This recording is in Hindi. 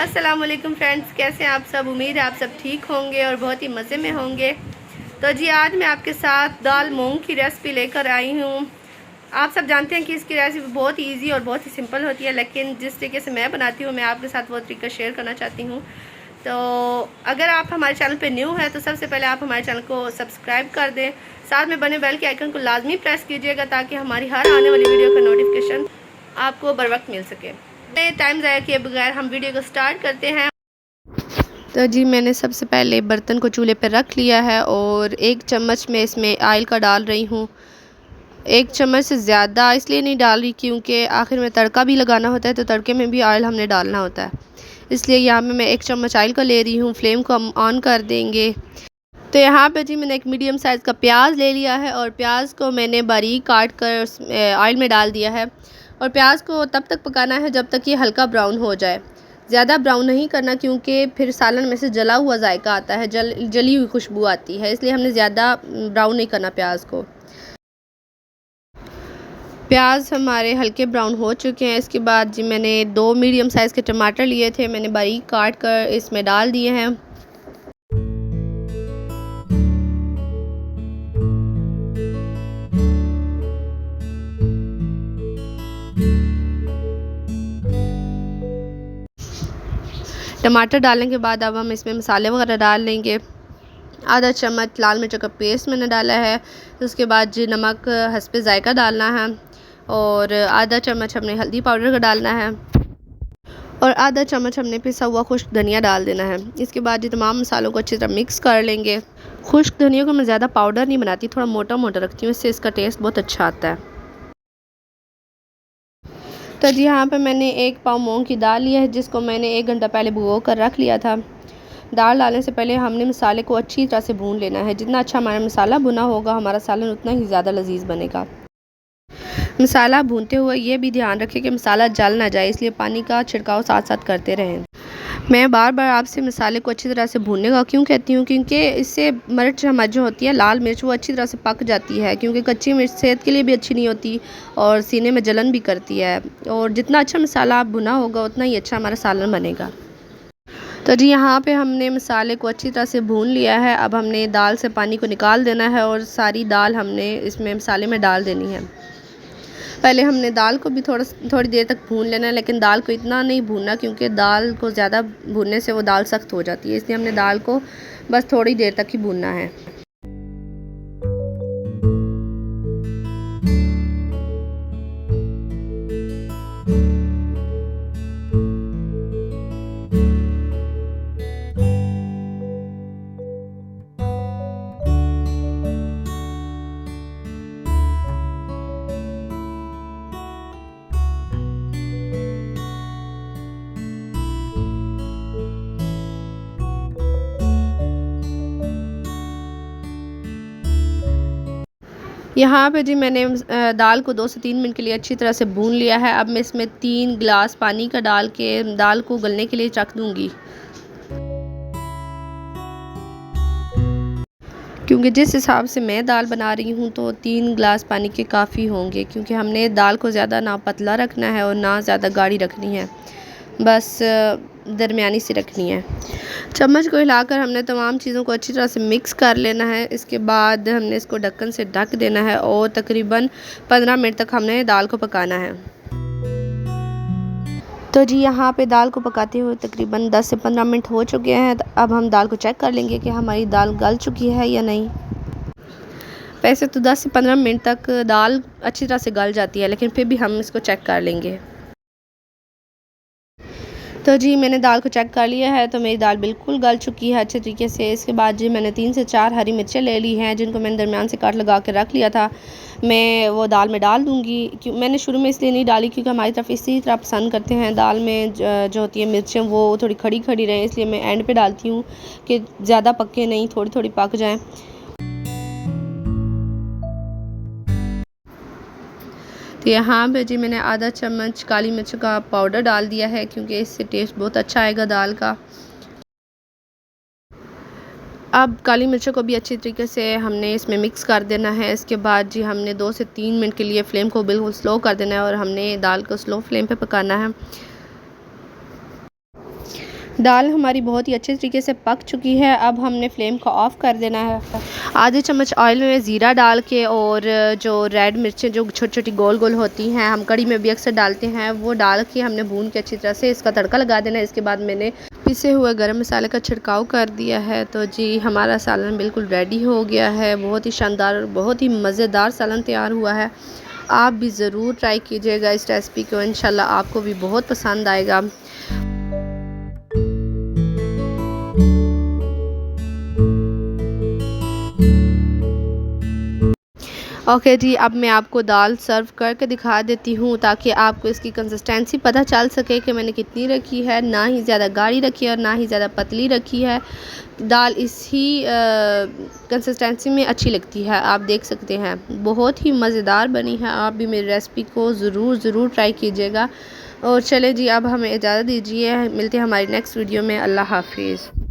अस्सलाम वालेकुम फ्रेंड्स, कैसे हैं आप सब। उम्मीद है आप सब ठीक होंगे और बहुत ही मज़े में होंगे। तो जी आज मैं आपके साथ दाल मूंग की रेसिपी लेकर आई हूँ। आप सब जानते हैं कि इसकी रेसिपी बहुत ही ईजी और बहुत ही सिंपल होती है, लेकिन जिस तरीके से मैं बनाती हूँ मैं आपके साथ वो तरीका शेयर करना चाहती हूँ। तो अगर आप हमारे चैनल पे न्यू है तो सबसे पहले आप हमारे चैनल को सब्सक्राइब कर दें, साथ में बने बेल के आइकन को लाजमी प्रेस कीजिएगा ताकि हमारी हर आने वाली वीडियो का नोटिफिकेशन आपको बर वक्त मिल सके। टाइम ज़ाया किए बगैर हम वीडियो को स्टार्ट करते हैं। तो जी मैंने सबसे पहले बर्तन को चूल्हे पर रख लिया है और 1 चम्मच में इसमें ऑयल का डाल रही हूँ। 1 चम्मच से ज़्यादा इसलिए नहीं डाल रही क्योंकि आखिर में तड़का भी लगाना होता है, तो तड़के में भी ऑयल हमने डालना होता है, इसलिए यहाँ पे मैं 1 चम्मच ऑयल का ले रही हूँ। फ्लेम को हम ऑन कर देंगे। तो यहाँ पे जी मैंने एक मीडियम साइज़ का प्याज ले लिया है और प्याज को मैंने बारीक काट कर ऑयल में डाल दिया है। और प्याज को तब तक पकाना है जब तक ये हल्का ब्राउन हो जाए। ज़्यादा ब्राउन नहीं करना क्योंकि फिर सालन में से जला हुआ जायका आता है, जली हुई खुशबू आती है, इसलिए हमने ज़्यादा ब्राउन नहीं करना प्याज को। प्याज हमारे हल्के ब्राउन हो चुके हैं। इसके बाद जी मैंने 2 मीडियम साइज़ के टमाटर लिए थे, मैंने बारीक काट कर इसमें डाल दिए हैं। टमाटर डालने के बाद अब हम इसमें मसाले वगैरह डाल लेंगे। आधा चम्मच लाल मिर्च का पेस्ट मैंने डाला है। उसके बाद जी नमक हस्बे ज़ायका डालना है और आधा चम्मच हमने हल्दी पाउडर का डालना है और आधा चम्मच हमने पिसा हुआ खुश्क धनिया डाल देना है। इसके बाद जी तमाम मसालों को अच्छी तरह मिक्स कर लेंगे। खुश्क धनिया को मैं ज़्यादा पाउडर नहीं बनाती, थोड़ा मोटा मोटा रखती हूँ, इससे इसका टेस्ट बहुत अच्छा आता है। तो जी यहाँ पे मैंने 1 पाव मूंग की दाल लिया है, जिसको मैंने 1 घंटा पहले भिगो कर रख लिया था। दाल डालने से पहले हमने मसाले को अच्छी तरह से भून लेना है। जितना अच्छा हमारा मसाला भुना होगा हमारा सालन उतना ही ज़्यादा लजीज बनेगा। मसाला भूनते हुए ये भी ध्यान रखें कि मसाला जल ना जाए, इसलिए पानी का छिड़काव साथ साथ करते रहें। मैं बार बार आपसे मसाले को अच्छी तरह से भूनने का क्यों कहती हूँ, क्योंकि इससे मिर्च हमारी जो होती है लाल मिर्च वो अच्छी तरह से पक जाती है, क्योंकि कच्ची मिर्च सेहत के लिए भी अच्छी नहीं होती और सीने में जलन भी करती है। और जितना अच्छा मसाला आप भुना होगा उतना ही अच्छा हमारा सालन बनेगा। तो जी यहाँ पे हमने मसाले को अच्छी तरह से भून लिया है। अब हमने दाल से पानी को निकाल देना है और सारी दाल हमने इसमें मसाले में डाल देनी है। पहले हमने दाल को भी थोड़ी देर तक भून लेना है, लेकिन दाल को इतना नहीं भूनना क्योंकि दाल को ज़्यादा भूनने से वो दाल सख्त हो जाती है, इसलिए हमने दाल को बस थोड़ी देर तक ही भूनना है। यहाँ पे जी मैंने दाल को 2 से 3 मिनट के लिए अच्छी तरह से भून लिया है। अब मैं इसमें 3 गिलास पानी का डाल के दाल को गलने के लिए रख दूँगी, क्योंकि जिस हिसाब से मैं दाल बना रही हूँ तो 3 गिलास पानी के काफ़ी होंगे, क्योंकि हमने दाल को ज़्यादा ना पतला रखना है और ना ज़्यादा गाढ़ी रखनी है, बस दरमियानी सी रखनी है। चम्मच को हिलाकर हमने तमाम चीज़ों को अच्छी तरह से मिक्स कर लेना है। इसके बाद हमने इसको ढक्कन से ढक देना है और तकरीबन 15 मिनट तक हमने दाल को पकाना है। तो जी यहाँ पे दाल को पकाते हुए तकरीबन 10 से 15 मिनट हो चुके हैं। तो अब हम दाल को चेक कर लेंगे कि हमारी दाल गल चुकी है या नहीं। वैसे तो 10 से 15 मिनट तक दाल अच्छी तरह से गल जाती है, लेकिन फिर भी हम इसको चेक कर लेंगे। तो जी मैंने दाल को चेक कर लिया है, तो मेरी दाल बिल्कुल गल चुकी है अच्छे तरीके से। इसके बाद जी मैंने 3 से 4 हरी मिर्चें ले ली हैं, जिनको मैंने दरमियान से काट लगा के रख लिया था। मैं वो दाल में डाल दूँगी। क्यों मैंने शुरू में इसलिए नहीं डाली क्योंकि हमारी तरफ इसी तरह पसंद करते हैं दाल में जो होती है मिर्चें वो थोड़ी खड़ी खड़ी रहें, इसलिए मैं एंड पे डालती हूँ कि ज़्यादा पके नहीं, थोड़ी थोड़ी पक जाएँ। तो यहाँ पे जी मैंने आधा चम्मच काली मिर्च का पाउडर डाल दिया है, क्योंकि इससे टेस्ट बहुत अच्छा आएगा दाल का। अब काली मिर्चों को भी अच्छी तरीके से हमने इसमें मिक्स कर देना है। इसके बाद जी हमने 2 से 3 मिनट के लिए फ्लेम को बिल्कुल स्लो कर देना है और हमने दाल को स्लो फ्लेम पे पकाना है। दाल हमारी बहुत ही अच्छे तरीके से पक चुकी है। अब हमने फ्लेम को ऑफ़ कर देना है। आधे चम्मच ऑयल में ज़ीरा डाल के और जो रेड मिर्चें जो छोटी छोटी गोल गोल होती हैं, हम कड़ी में भी अक्सर डालते हैं, वो डाल के हमने भून के अच्छी तरह से इसका तड़का लगा देना है। इसके बाद मैंने पिसे हुए गरम मसाले का छिड़काव कर दिया है। तो जी हमारा सालन बिल्कुल रेडी हो गया है। बहुत ही शानदार और बहुत ही मज़ेदार सालन तैयार हुआ है। आप भी ज़रूर ट्राई कीजिएगा इस रेसिपी को, इंशाल्लाह आपको भी बहुत पसंद आएगा। ओके जी, अब मैं आपको दाल सर्व करके दिखा देती हूँ ताकि आपको इसकी कंसिस्टेंसी पता चल सके कि मैंने कितनी रखी है। ना ही ज़्यादा गाढ़ी रखी है और ना ही ज़्यादा पतली रखी है। दाल इसी कंसिस्टेंसी में अच्छी लगती है, आप देख सकते हैं। बहुत ही मज़ेदार बनी है। आप भी मेरी रेसिपी को ज़रूर ट्राई कीजिएगा। और चले जी, अब हमें इजाज़त दीजिए, मिलते हैं हमारी नेक्स्ट वीडियो में। अल्लाह हाफिज़।